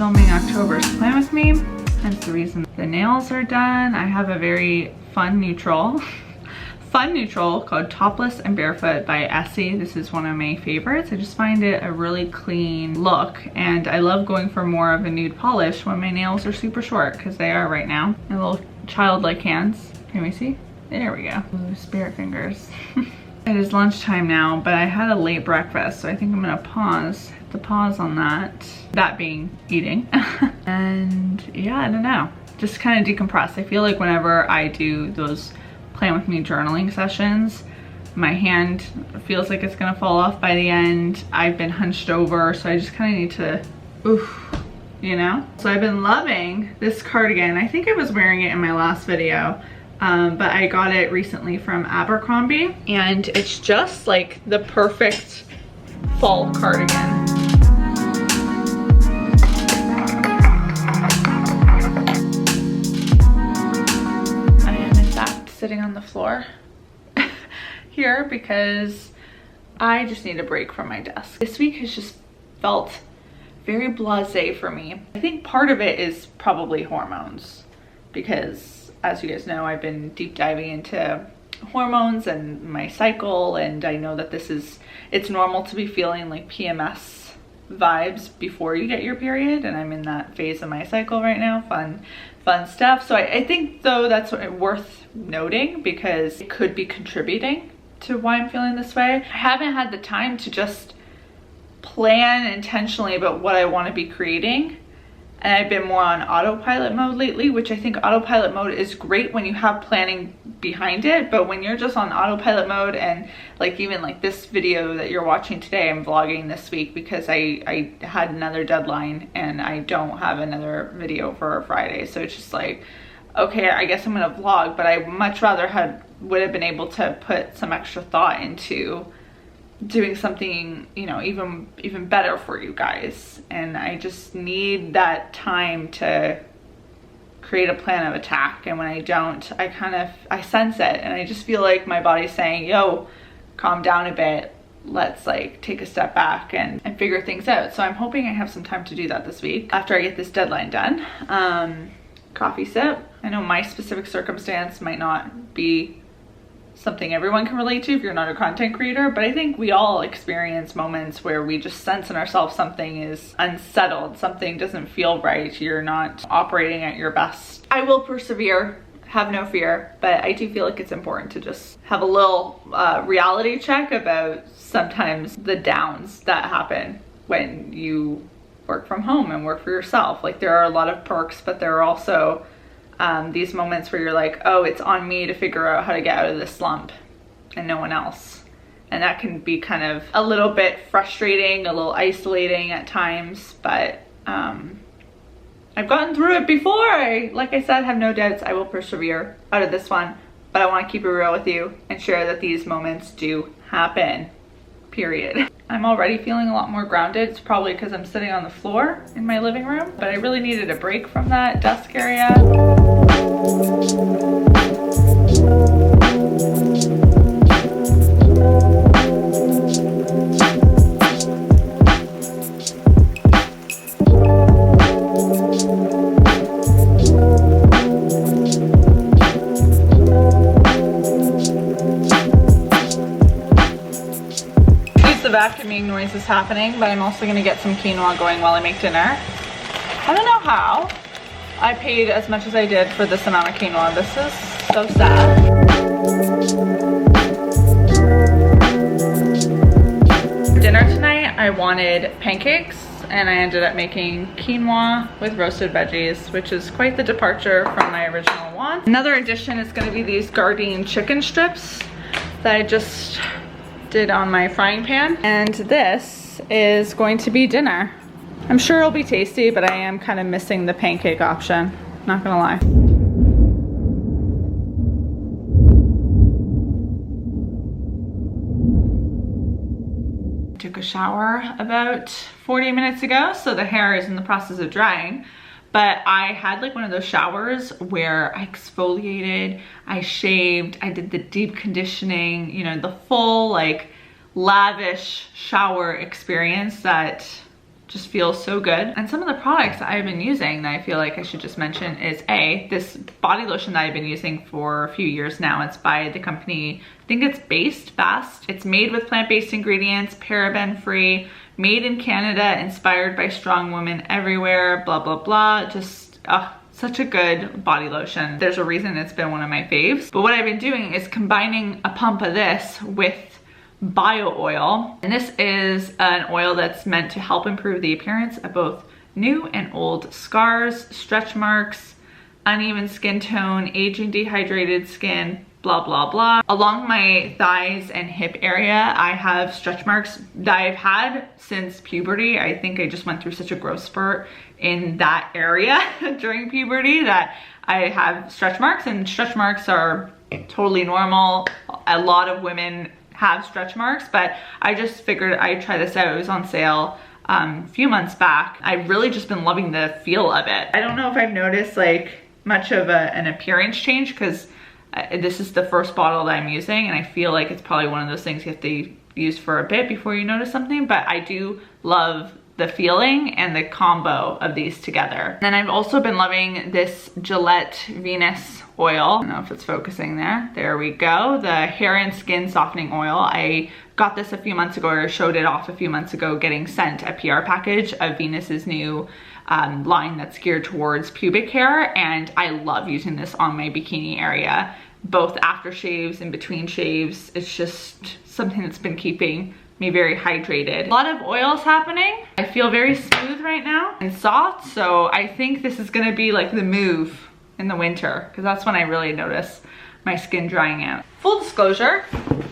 filming October's Plan With Me, hence the reason the nails are done. I have a very fun neutral called Topless and Barefoot by Essie. This is one of my favorites. I just find it a really clean look, and I love going for more of a nude polish when my nails are super short, because they are right now. My little childlike hands. Can we see? There we go. Ooh, spirit fingers. It is lunchtime now, but I had a late breakfast, so I think I'm gonna pause on that. That being eating. And yeah, I don't know. Just kind of decompress. I feel like whenever I do those Plan With Me journaling sessions, my hand feels like it's gonna fall off by the end. I've been hunched over, so I just kind of need to, you know? So I've been loving this cardigan. I think I was wearing it in my last video. But I got it recently from Abercrombie, and it's just like the perfect fall cardigan. I am in fact sitting on the floor here because I just need a break from my desk. This week has just felt very blasé for me. I think part of it is probably hormones, because as you guys know, I've been deep diving into hormones and my cycle, and I know that it's normal to be feeling like PMS vibes before you get your period, and I'm in that phase of my cycle right now. Fun stuff. So I think though that's worth noting, because it could be contributing to why I'm feeling this way. I haven't had the time to just plan intentionally about what I want to be creating. And I've been more on autopilot mode lately, which I think autopilot mode is great when you have planning behind it. But when you're just on autopilot mode, and like even like this video that you're watching today, I'm vlogging this week because I had another deadline and I don't have another video for Friday. So it's just like, okay, I guess I'm gonna vlog, but I much rather would have been able to put some extra thought into doing something, you know, even better for you guys. And I just need that time to create a plan of attack, and when I don't, I sense it, and I just feel like my body's saying, yo, calm down a bit, let's like take a step back and figure things out. So I'm hoping I have some time to do that this week after I get this deadline done. Coffee sip. I know my specific circumstance might not be something everyone can relate to if you're not a content creator, but I think we all experience moments where we just sense in ourselves something is unsettled, something doesn't feel right, you're not operating at your best. I will persevere, have no fear, but I do feel like it's important to just have a little reality check about sometimes the downs that happen when you work from home and work for yourself. Like, there are a lot of perks, but there are also these moments where you're like, oh, it's on me to figure out how to get out of this slump and no one else. And that can be kind of a little bit frustrating, a little isolating at times, but I've gotten through it before. Like I said, have no doubts I will persevere out of this one, but I want to keep it real with you and share that these moments do happen, period. I'm already feeling a lot more grounded. It's probably because I'm sitting on the floor in my living room, but I really needed a break from that desk area. Vacuuming noise is happening, but I'm also going to get some quinoa going while I make dinner. I don't know how I paid as much as I did for this amount of quinoa. This is so sad. For dinner tonight, I wanted pancakes, and I ended up making quinoa with roasted veggies, which is quite the departure from my original one. Another addition is going to be these Gardein chicken strips that I just did on my frying pan, and this is going to be dinner. I'm sure it'll be tasty, but I am kind of missing the pancake option, not gonna lie. Took a shower about 40 minutes ago, so the hair is in the process of drying. But I had like one of those showers where I exfoliated, I shaved, I did the deep conditioning, you know, the full like lavish shower experience that just feels so good. And some of the products that I've been using that I feel like I should just mention is this body lotion that I've been using for a few years now. It's by the company, I think it's Based Fast. It's made with plant-based ingredients, paraben free, made in Canada, inspired by strong women everywhere, blah, blah, blah. Just, such a good body lotion. There's a reason it's been one of my faves. But what I've been doing is combining a pump of this with bio oil. And this is an oil that's meant to help improve the appearance of both new and old scars, stretch marks, uneven skin tone, aging dehydrated skin, blah, blah, blah. Along my thighs and hip area, I have stretch marks that I've had since puberty. I think I just went through such a growth spurt in that area during puberty that I have stretch marks, and stretch marks are totally normal. A lot of women have stretch marks, but I just figured I'd try this out. It was on sale a few months back. I've really just been loving the feel of it. I don't know if I've noticed like much of an appearance change, because this is the first bottle that I'm using, and I feel like it's probably one of those things you have to use for a bit before you notice something, but I do love the feeling and the combo of these together. And then I've also been loving this Gillette Venus Oil. I don't know if it's focusing there. There we go. The hair and skin softening oil. I got this a few months ago, or showed it off a few months ago, getting sent a PR package of Venus's new line that's geared towards pubic hair, and I love using this on my bikini area, both after shaves and between shaves. It's just something that's been keeping me very hydrated. A lot of oils happening. I feel very smooth right now and soft, so I think this is gonna be like the move in the winter, because that's when I really notice my skin drying out. Full disclosure,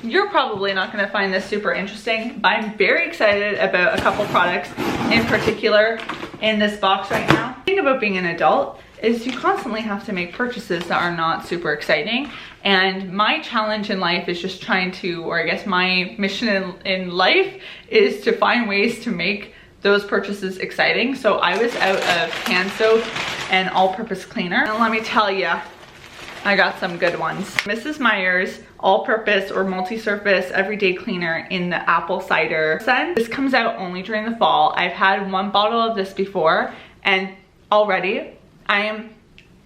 you're probably not gonna find this super interesting, but I'm very excited about a couple products in particular in this box right now. The thing about being an adult is you constantly have to make purchases that are not super exciting. And my challenge in life is just trying to, or I guess my mission in life is to find ways to make those purchases exciting. So I was out of hand soap and all-purpose cleaner. And let me tell you, I got some good ones. Mrs. Meyer's all-purpose or multi-surface everyday cleaner in the apple cider scent. This comes out only during the fall. I've had one bottle of this before, and already I am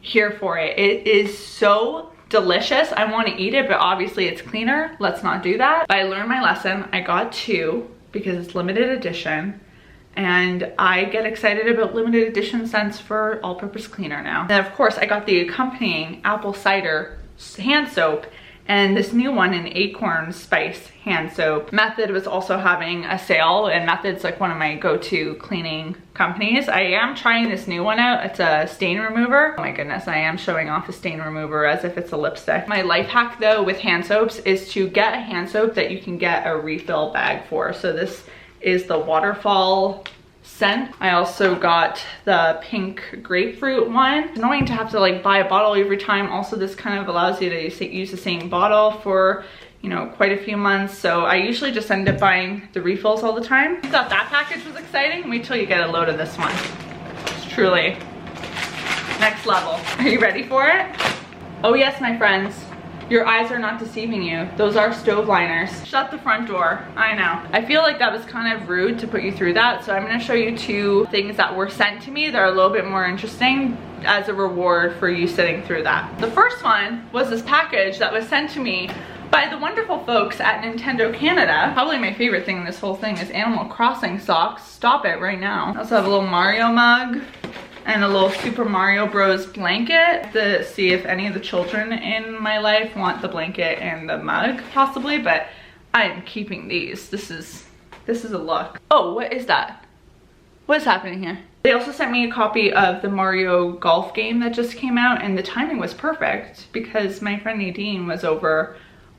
here for it. It is so delicious. I want to eat it, but obviously it's cleaner. Let's not do that. But I learned my lesson. I got two because it's limited edition, and I get excited about limited edition scents for all-purpose cleaner now. And of course, I got the accompanying apple cider hand soap and this new one, an acorn spice hand soap. Method was also having a sale, and Method's like one of my go-to cleaning companies. I am trying this new one out. It's a stain remover. Oh my goodness, I am showing off a stain remover as if it's a lipstick. My life hack though with hand soaps is to get a hand soap that you can get a refill bag for. So this is the Waterfall scent. I also got the pink grapefruit one. It's annoying to have to like buy a bottle every time. Also, this kind of allows you to use the same bottle for, you know, quite a few months. So I usually just end up buying the refills all the time. I thought that package was exciting. Wait till you get a load of this one. It's truly next level. Are you ready for it? Oh yes, my friends. Your eyes are not deceiving you. Those are stove liners. Shut the front door. I know. I feel like that was kind of rude to put you through that. So I'm gonna show you two things that were sent to me that are a little bit more interesting as a reward for you sitting through that. The first one was this package that was sent to me by the wonderful folks at Nintendo Canada. Probably my favorite thing in this whole thing is Animal Crossing socks. Stop it right now. I also have a little Mario mug and a little Super Mario Bros. Blanket to see if any of the children in my life want the blanket and the mug, possibly, but I am keeping these. This is a look. Oh, what is that? What is happening here? They also sent me a copy of the Mario golf game that just came out, and the timing was perfect because my friend Nadine was over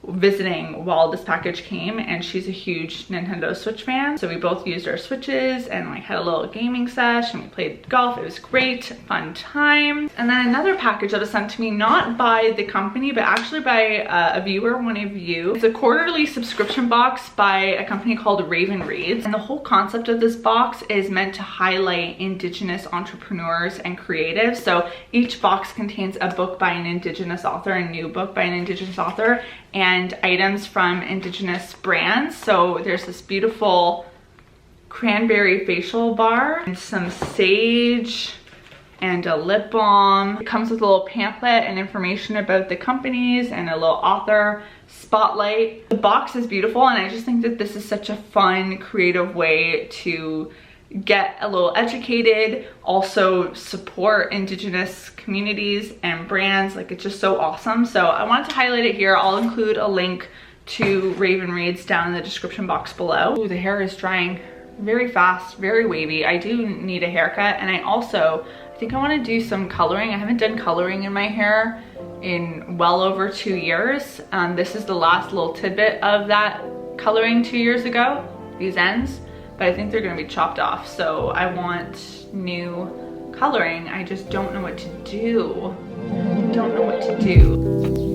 visiting while this package came, and she's a huge Nintendo Switch fan, so we both used our Switches and like had a little gaming sesh and we played golf. It was great, fun time. And then another package that was sent to me, not by the company but actually by a viewer, one of you. It's a quarterly subscription box by a company called Raven Reads, and the whole concept of this box is meant to highlight Indigenous entrepreneurs and creatives. So each box contains a book by an Indigenous author, a new book by an Indigenous author, and items from Indigenous brands. So there's this beautiful cranberry facial bar, and some sage, and a lip balm. It comes with a little pamphlet and information about the companies and a little author spotlight. The box is beautiful, and I just think that this is such a fun, creative way to get a little educated, also support Indigenous communities and brands. Like, it's just so awesome. So I wanted to highlight it here. I'll include a link to Raven Reads down in the description box below. Ooh, the hair is drying very fast, very wavy. I do need a haircut, and I think I want to do some coloring. I haven't done coloring in my hair in well over 2 years. This is the last little tidbit of that coloring 2 years ago, these ends, but I think they're gonna be chopped off. So I want new coloring. I just don't know what to do. Don't know what to do.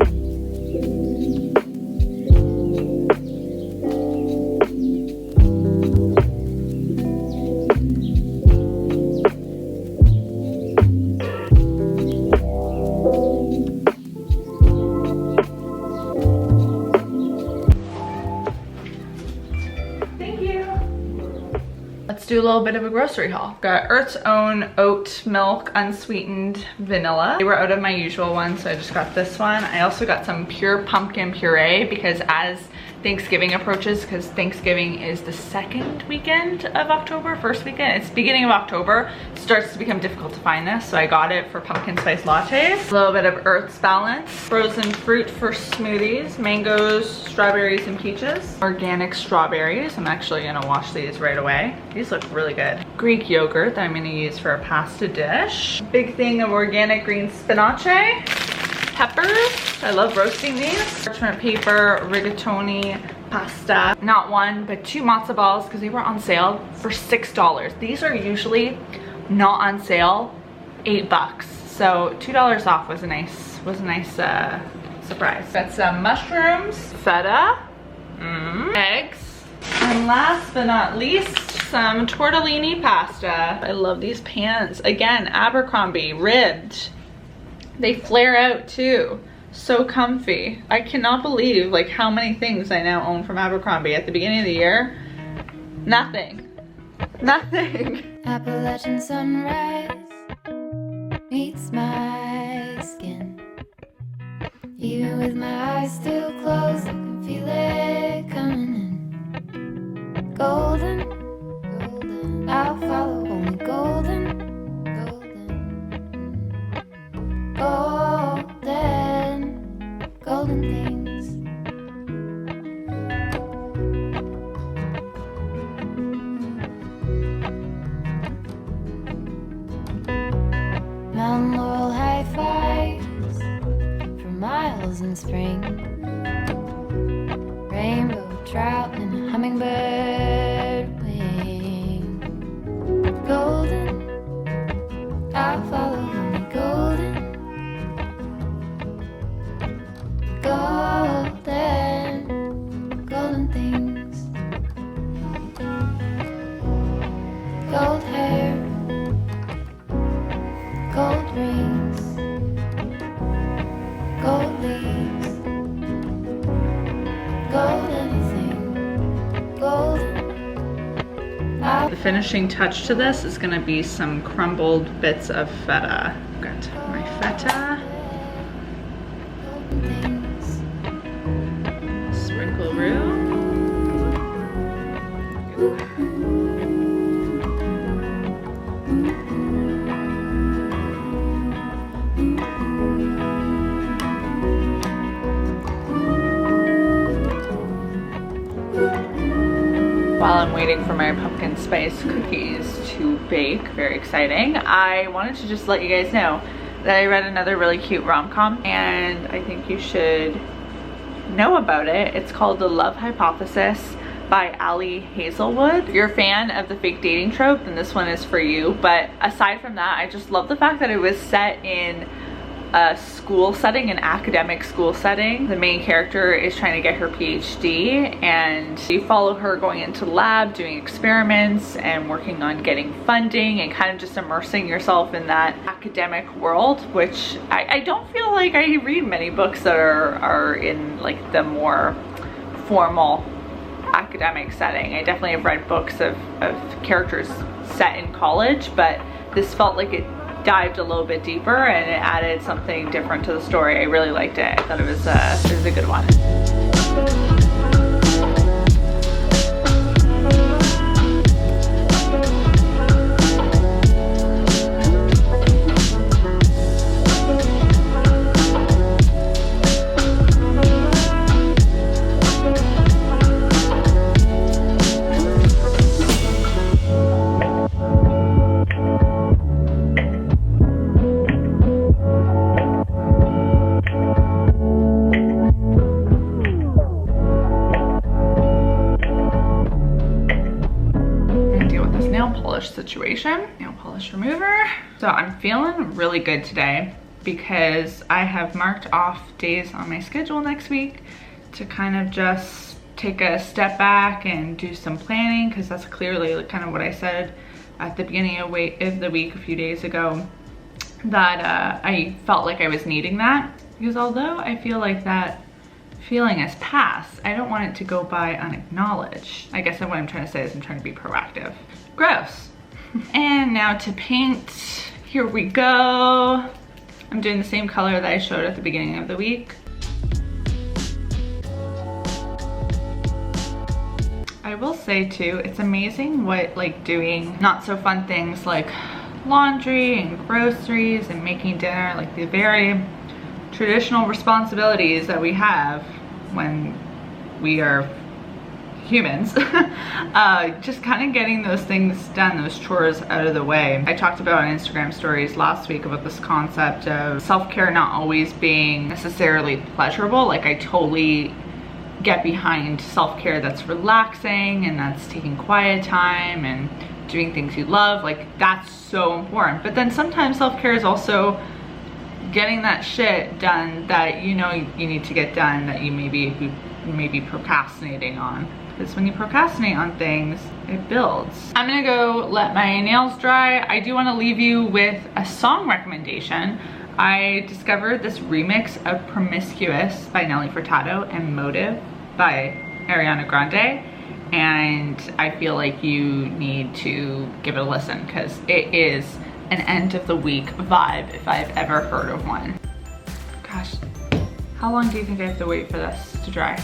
Do a little bit of a grocery haul. Got Earth's Own oat milk unsweetened vanilla. They were out of my usual one, so I just got this one. I also got some pure pumpkin puree because as Thanksgiving approaches, because Thanksgiving is the second weekend of October, first weekend, it's beginning of October, it starts to become difficult to find this, so I got it for pumpkin spice lattes. A little bit of Earth's Balance, frozen fruit for smoothies, mangoes, strawberries, and peaches. Organic strawberries, I'm actually gonna wash these right away. These look really good. Greek yogurt that I'm gonna use for a pasta dish. Big thing of organic green spinach. Peppers, I love roasting these. Parchment paper, rigatoni, pasta. Not one, but 2 matzo balls because they were on sale for $6. These are usually not on sale, $8. So $2 off was a nice surprise. Got some mushrooms, feta, eggs, and last but not least, some tortellini pasta. I love these pants. Again, Abercrombie, ribbed. They flare out too. So comfy. I cannot believe like how many things I now own from Abercrombie. At the beginning of the year, nothing. Nothing. Appalachian sunrise meets my skin. Even with my eyes still closed, I can feel it coming in. Golden, golden, I'll follow only golden. Golden things. Mountain laurel high fives for miles in spring. Rainbow trout and a hummingbird wing. Golden, I'll follow only golden. Golden things. Gold hair, gold rings, gold leaves, gold anything, golden. The finishing touch to this is gonna be some crumbled bits of feta. Got my feta. While I'm waiting for my pumpkin spice cookies to bake, very exciting, I wanted to just let you guys know that I read another really cute rom-com and I think you should know about it. It's called The Love Hypothesis by Ali Hazelwood. If you're a fan of the fake dating trope, then this one is for you. But aside from that, I just love the fact that it was set in a school setting, an academic school setting. The main character is trying to get her PhD and you follow her going into the lab, doing experiments and working on getting funding and kind of just immersing yourself in that academic world, which I don't feel like I read many books that are in like the more formal academic setting. I definitely have read books of characters set in college, but this felt like it dived a little bit deeper and it added something different to the story. I really liked it. I thought it was a good one. Situation, nail polish remover. So I'm feeling really good today because I have marked off days on my schedule next week to kind of just take a step back and do some planning, because that's clearly kind of what I said at the beginning of the week a few days ago, that I felt like I was needing that, because although I feel like that feeling has passed, I don't want it to go by unacknowledged. I guess what I'm trying to say is I'm trying to be proactive. Gross. And now to paint, here we go. I'm doing the same color that I showed at the beginning of the week. I will say too, it's amazing what like doing not so fun things like laundry and groceries and making dinner, like the very traditional responsibilities that we have when we are humans, just kind of getting those things done, those chores out of the way. I talked about on Instagram stories last week about this concept of self-care not always being necessarily pleasurable. Like I totally get behind self-care that's relaxing and that's taking quiet time and doing things you love. Like that's so important. But then sometimes self-care is also getting that shit done that you know you need to get done that you may be procrastinating on. Because when you procrastinate on things, it builds. I'm gonna go let my nails dry. I do want to leave you with a song recommendation. I discovered this remix of Promiscuous by Nelly Furtado and Motive by Ariana Grande, and I feel like you need to give it a listen because it is an end of the week vibe if I've ever heard of one. Gosh, how long do you think I have to wait for this to dry?